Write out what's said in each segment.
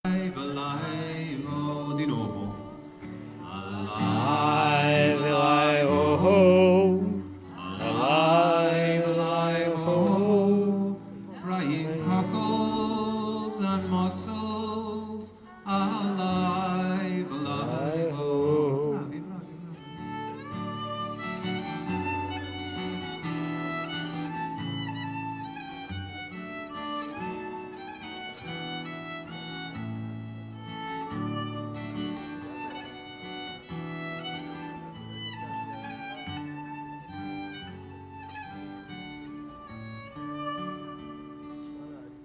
alive, oh, di nuovo. Alive, alive, oh ho. Alive, alive, oh, ho. Crying cockles and mussels. Alive, alive, oh. Bravi, bravi, bravi.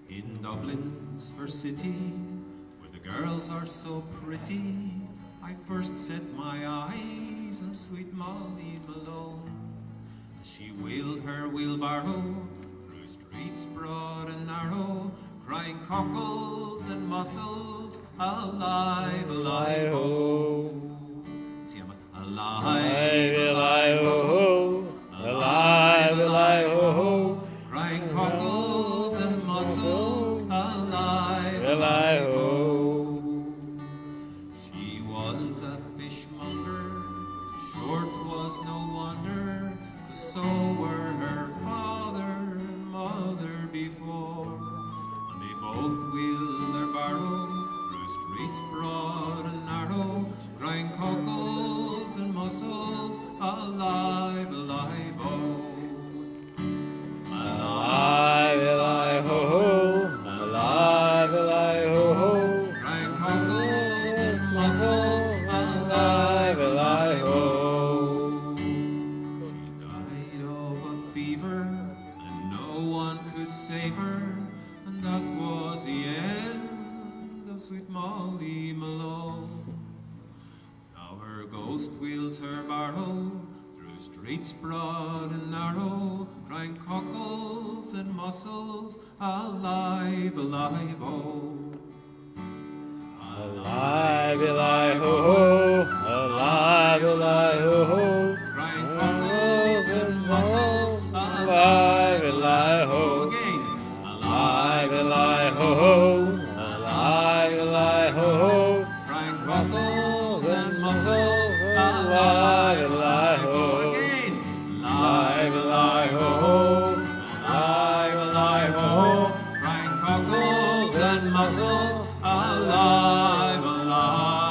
In Dublin's first city, where the girls are so pretty, I first set my eyes on sweet Molly Malone. As she wheeled her wheelbarrow through streets broad and narrow, crying cockles and mussels, alive, alive, oh. Insieme, alive, Alive, alive, oh ho. Alive, alive, oh ho. crying cockles and mussels, alive, Alive, oh. She was a fishmonger, short was no wonder, 'cause so were her father and mother before. And they both wheeled their barrow through streets broad and narrow, crying cockles and mussels, alive, alive, oh. Alive, alive, oh ho. Alive, alive, oh ho. Crying cockles and mussels, Alive, alive, oh. She died of a fever, and no one could save her, and that was the end of sweet Molly Malone. Now her ghost wheels her barrow through streets broad and narrow, crying cockles and mussels, alive, alive, oh. Alive, alive, oh ho. Alive, alive, oh ho. Crying cockles and mussels, Alive, alive, oh. again. Alive, alive, oh ho. Alive, alive, oh ho. Crying cockles and mussels, Alive, alive, oh. again. Alive, alive, oh ho. Alive, alive, oh, crying cockles and mussels, alive, alive.